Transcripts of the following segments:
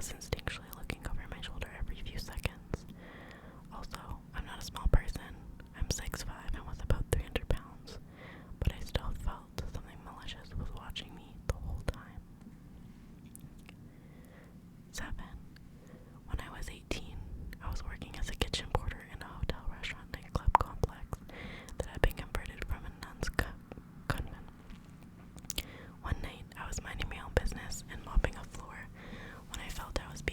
was instinctually looking over my shoulder every few seconds. Also, I'm not a small person. I'm 6'5" and was about 300 pounds, but I still felt something malicious was watching me the whole time. 7. When I was 18, I was working as a kitchen porter in a hotel restaurant nightclub complex that had been converted from a nun's convent. One night, I was minding my own business and mopping a floor when I felt I was being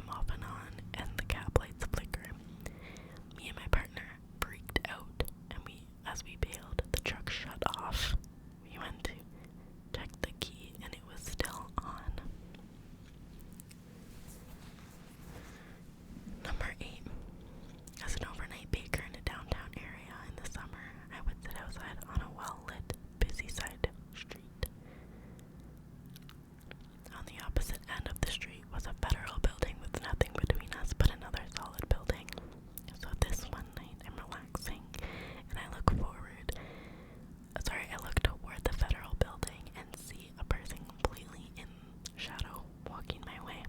come off and on, and the cab lights flicker. Me and my partner freaked out, and as we bailed, the truck shut off. We went to check the key, and it was still on. Number 8. As an overnight baker in a downtown area in the summer, I would sit outside on a well-lit, busy side street. On the opposite end of the street was a federal building with nothing between us but another solid building. So this one night, I'm relaxing, and I look toward the federal building and see a person completely in shadow walking my way.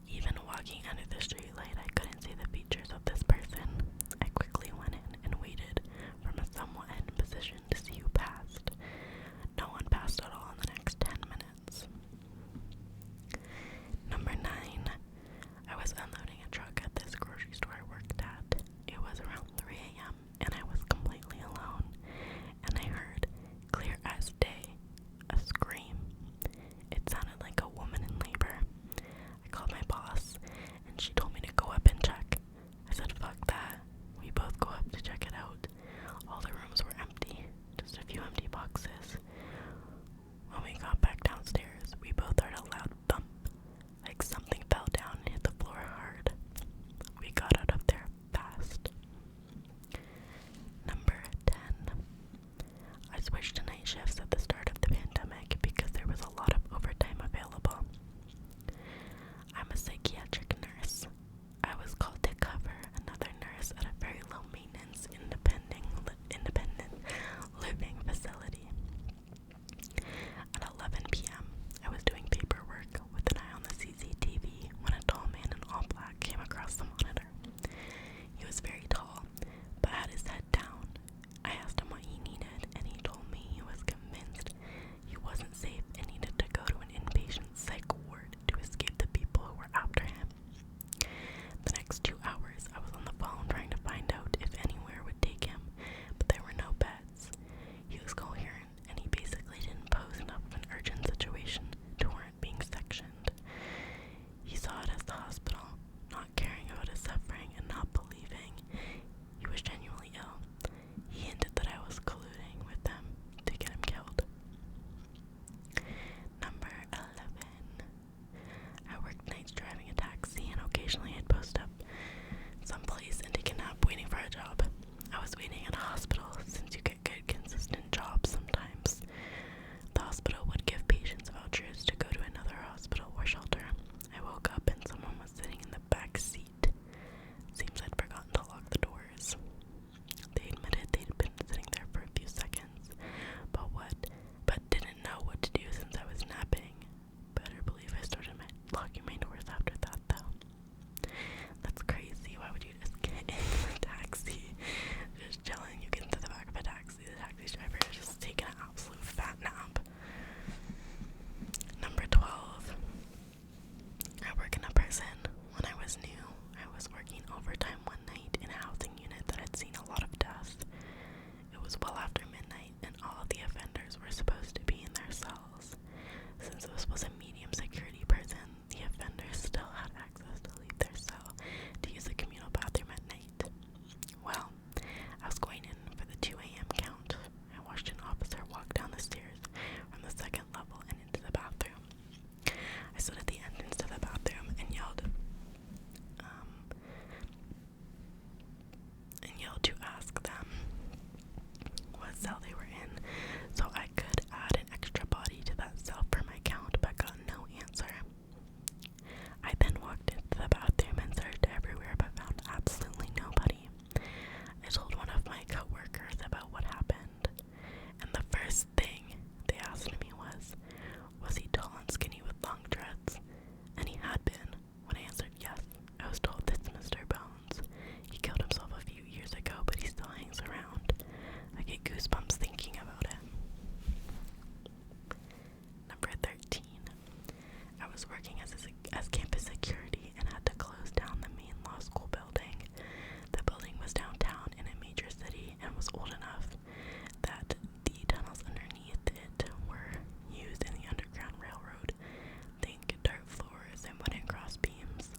Even walking under the street light, I couldn't see the features of this person. I quickly went in and waited from a somewhat hidden position to see who passed. No one passed at all in the next 10 minutes. Number 9. I was unloading a truck at this grocery store I worked at. It was around 3 a.m. and I was completely alone. And I heard, clear as day, a scream. It sounded like a woman in labor. I called my boss, and she told me to go up and check. I said, fuck that. We both go up to check it out. All the rooms were empty, just a few empty boxes. When we got back downstairs, we both heard a loud thump, like something fell down and hit the floor hard. We got out of there fast. Number 10. I switched to night shifts at the start of the pandemic because there was a lot of overtime available. I'm a psychiatric nurse. I was called to cover another nurse at a very low maintenance independent living facility. At 11 p.m., I was doing paperwork with an eye on the CCTV when a tall man in all black came across the monitor. He was very tall, but had his head down. I asked him what he needed, and he told me he was convinced he wasn't safe and needed to go to an inpatient psych ward to escape the people who were after him. The next 2 hours, I was on the phone trying to find out if anywhere would take him, but there were no beds. He was coherent, and he basically didn't pose enough of an urgent situation to warrant being sectioned. He saw it as the hospital, not caring about his suffering and not believing he was genuinely ill. He hinted that I was colluding with them to get him killed. Number 11. I worked nights driving a taxi, and occasionally I'd post up someplace and take a nap waiting for a job. I was waiting at a hospital since you get good, consistent jobs sometimes. The hospital would give patients vouchers to go to another hospital or shelter. I woke up and someone was sitting in the back seat. Seems I'd forgotten to lock the doors. They admitted they'd been sitting there for a few seconds, but didn't know what to do since I was napping. Better believe I started locking my doors after that, though. That's crazy. Why would you just get in the taxi, just chilling? You get into the back of a taxi. The taxi driver is just taking an absolute fat nap. Number 12. I work in a prison. When I was new, I was working overtime one night in a housing unit that had seen a lot of deaths. It was well after midnight, and all of the offenders were supposed to be in their cells. Since this was a medium security prison, the offenders still had access to leave their cell to use the communal bathroom at night. Well, I was going in for the 2 a.m. count. I watched an officer walk down the stairs from the second level and into the bathroom. I stood at the entrance to the bathroom and yelled to ask them what cell they were in, so I could add an extra body to that cell for my count, but got no answer. I then walked into the bathroom and searched everywhere, but found absolutely nobody. I told one of my coworkers about what happened, and the first thing they asked me was he tall and skinny with long dreads? And he had been. When I answered yes, I was told that's Mr. Bones. He killed himself a few years ago, but he still hangs around. I get goosebumps thinking about it. Number 13. I was working as campus security and had to close down the main law school building. The building was downtown in a major city and was old enough that the tunnels underneath it were used in the Underground Railroad. Think dirt floors and wooden cross beams.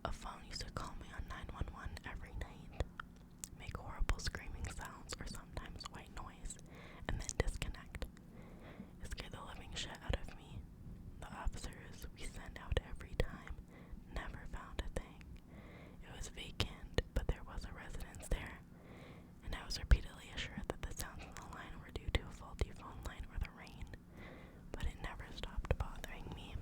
A phone used to call me on 911 every night, make horrible screaming sounds or sometimes white noise, and then disconnect. It scared the living shit out of me. The officers we sent out every time never found a thing. It was vacant, but there was a residence there, and I was repeatedly assured that the sounds on the line were due to a faulty phone line or the rain, but it never stopped bothering me.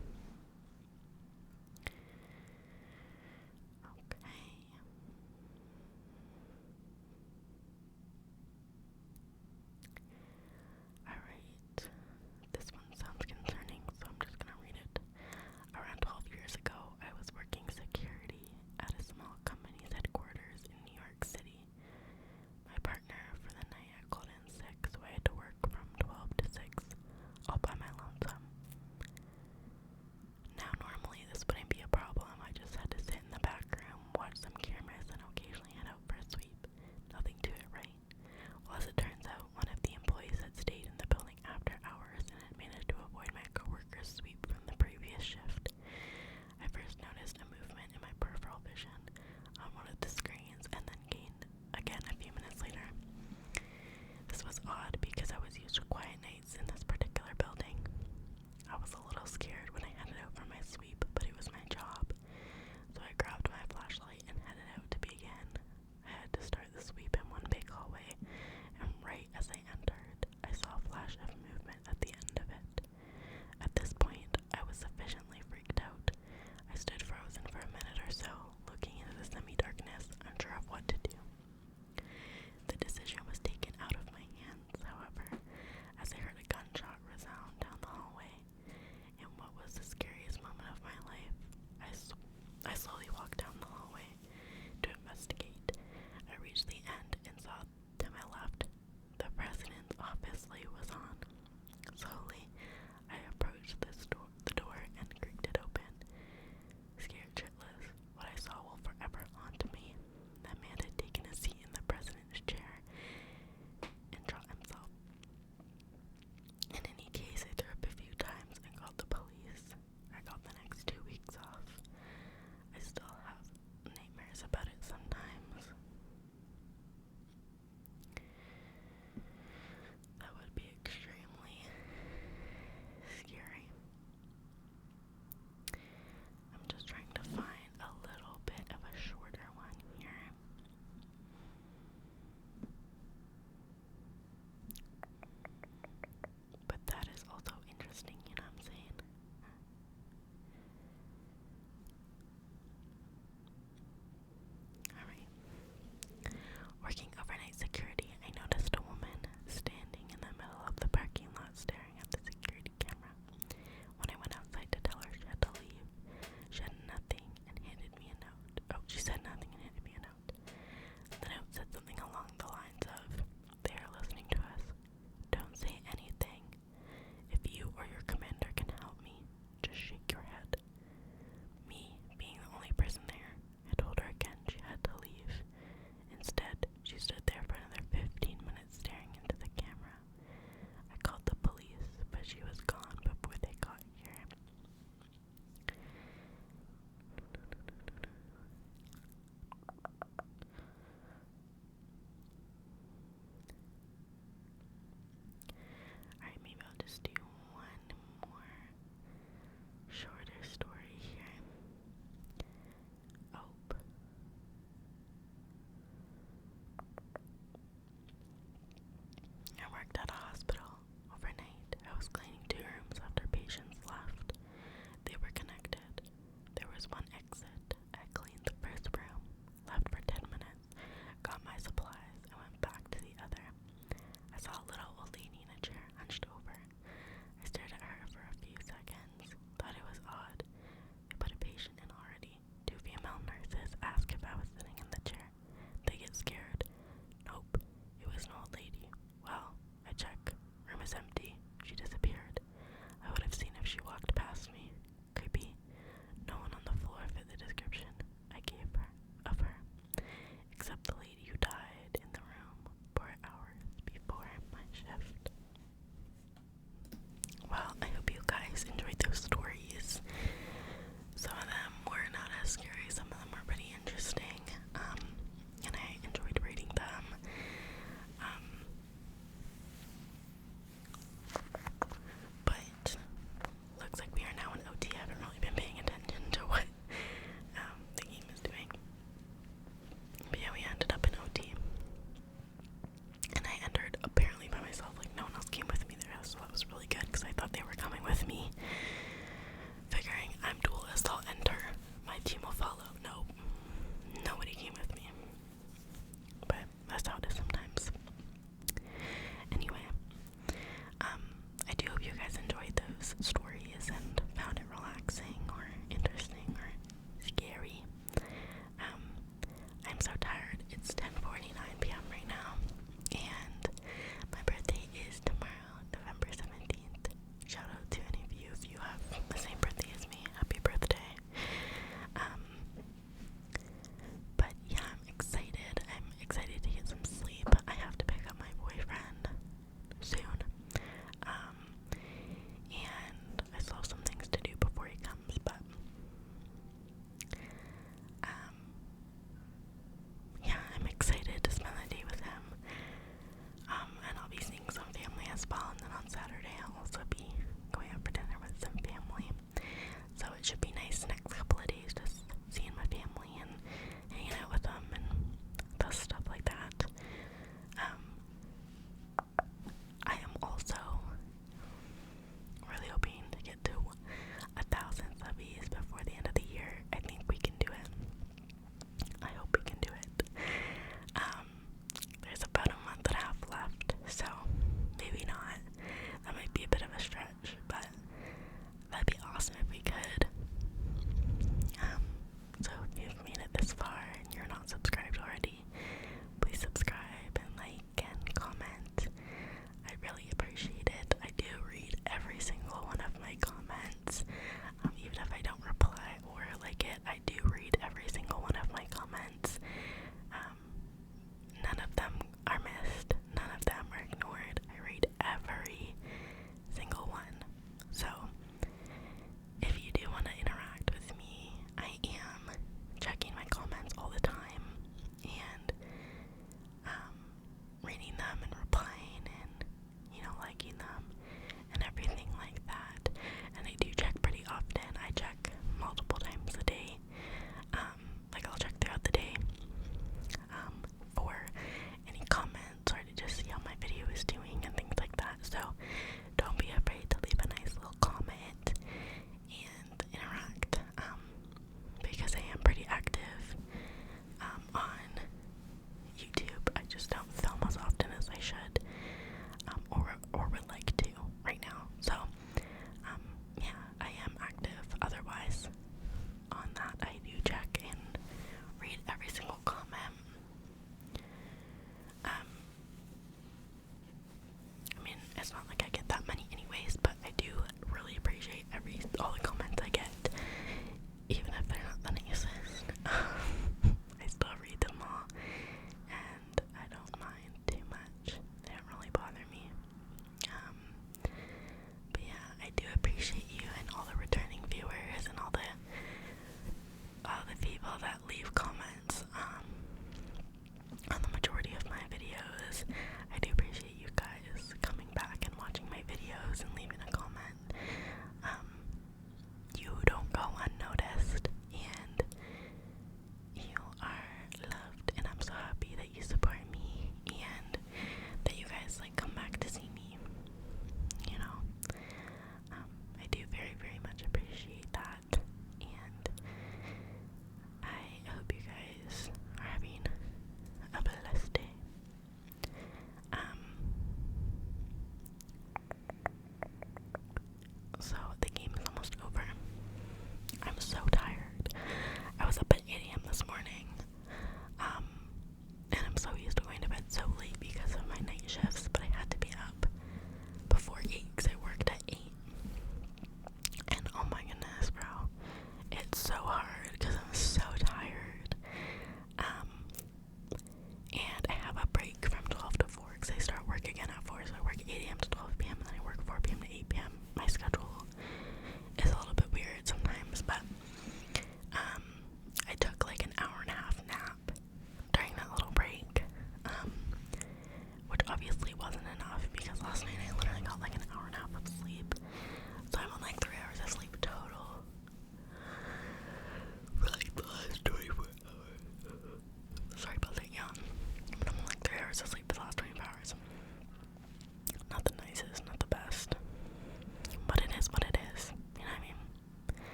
it, I do